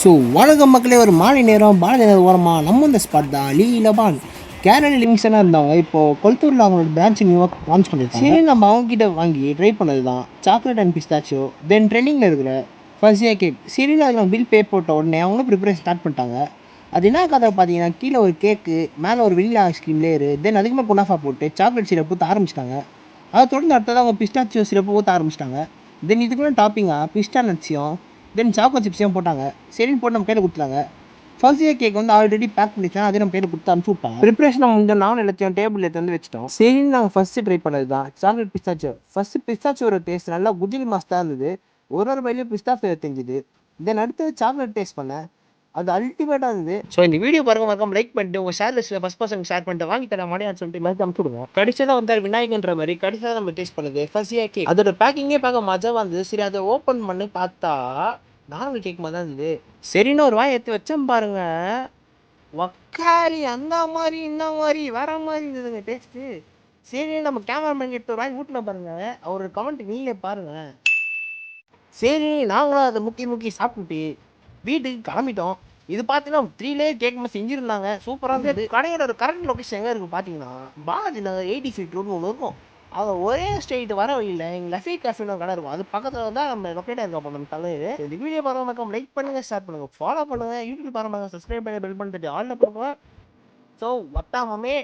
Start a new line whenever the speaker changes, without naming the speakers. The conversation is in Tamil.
ஸோ வணக்கம் மக்களே, ஒரு மாலை நேரம் பாரதிய ஓரமாக நம்ம இந்த ஸ்பாட் தான் லீலபான் கேரளா லிங்க்ஸனாக இருந்தாங்க. இப்போது கொளத்தூரில் அவங்களோட பிரான்ச் நியூவாக லான்ச் பண்ணியிருக்காங்க. சரி, நம்ம அவங்ககிட்ட வாங்கி ட்ரை பண்ணது தான் சாக்லேட் அண்ட் பிஸ்தாச்சோ. தென் ட்ரெண்டிங்கில் இருக்கிற ஃபஸியா கேக். சரி, அதில் பில் பே போட்ட உடனே அவங்களும் ப்ரிப்பரேஷன் ஸ்டார்ட் பண்ணிட்டாங்க. அது என்ன கதை பார்த்தீங்கன்னா, கீழே ஒரு கேக்கு, மேலே ஒரு வெண்ணிலா ஐஸ்கிரீம் லேயரு, தென் அதுக்குமே குனாஃபா போட்டு சாக்லேட் சிரப் ஊற்ற ஆரம்பிச்சிட்டாங்க. அதை தொடர்ந்து அடுத்ததாக அவங்க பிஸ்தாச்சியோ சிரப்பு ஊற்ற ஆரம்பிச்சிட்டாங்க. தென் இதுக்குள்ளே டாப்பிங்காக பிஸ்டா நட்ஸையும் தென் சாக்கோ சிப்ஸையும் போட்டாங்க. சரின்னு போட்டு நம்ம கையில் கொடுத்தாங்க. ஃபர்ஸ்ட் கேக் வந்து ஆல்ரெடி பேக் பண்ணிக்கலாம், அதே நம்ம கையில் கொடுத்து அனுப்பிச்சு விட்டாங்க. ப்ரிப்பரேஷன் வந்து நான் எல்லாத்தையும் டேபிள் எடுத்து வந்து வச்சிட்டோம். சரின்னு நாங்கள் ஃபஸ்ட்டு ட்ரை பண்ணது தான் சாக்லேட் பிஸ்தாச்சோ. ஃபஸ்ட்டு பிஸ்தாச்சோட டேஸ்ட் நல்லா குஜிலி மாஸ்தாக இருந்தது. ஒரு பையிலையும் பிஸ்தா ஃப்ளேவர் தெரிஞ்சுது. தென் அடுத்தது சாக்லேட் டேஸ்ட் பண்ணேன். அது அல்டிமேட்டாக இருந்தது. ஸோ இந்த வீடியோ பாருங்க, மறக்காம லைக் பண்ணிட்டு உங்கள் ஷேர் லிஸ்ட்டில் ஃபஸ்ட் பர்சன் ஷேர் பண்ணிட்டு வாங்கி தர மாட்டேன்னு சொல்லிட்டு மாதிரி அனுப்பிச்சு விடுங்க. கடைசியாக வந்தார் விநாயகன்ற மாதிரி கடைசியாக நம்ம டேஸ்ட் பண்ணது ஃபர்ஸ்ட் கேக். அதோட பேக்கிங்கே பார்க்க மஜாவாக இருந்தது. சரி, அதை ஓப்பன் பண்ணி பார்த்தா நார்மல் கேக் மாதிரி தான் இருந்தது. சரின்னு ஒரு வாய் எடுத்து வச்சேன் பாருங்க, ஒக்காரி அந்த மாதிரி இந்த மாதிரி வேற மாதிரி இருந்ததுங்க டேஸ்ட்டு. சரி, நம்ம கேமராமேன் எடுத்து ஒரு வாய் ஊட்டின பாருங்க, அவரோட கமெண்ட் நீங்களே பாருங்க. சரி, நாங்களும் அதை முக்கி முக்கி சாப்பிட்டுட்டு வீட்டுக்கு கிளம்பிட்டோம். இது பார்த்தீங்கன்னா 3 லேயர் கேக் மாதிரி செஞ்சுருந்தாங்க, சூப்பராக இருந்தது. கடையோட ஒரு கரெக்ட் லொக்கேஷன் எங்கே இருக்குது பார்த்தீங்கன்னா, பாலாஜி நகர் 80 ஃபீட் ரோடு ஒன்று இருக்கும். அது ஒரே ஸ்ட்ரெயிட் வர வழியில் எங்கள் லஃபி கேஃபேன்னு ஒரு கடை இருக்கும். அது பக்கத்தில் தான் நம்ம லொக்கேட் ஆகிருக்கோம். நம்ம தலைவர் இந்த வீடியோ பாருங்க, லைக் பண்ணுங்கள், ஷேர் பண்ணுங்கள், ஃபாலோ பண்ணுங்கள், யூடியூப் பாருங்க, சப்ஸ்கிரைப் பண்ணி பெல் பண்ணிட்டு ஆல்ல பண்ணுங்கள். ஸோ வட்டாமமே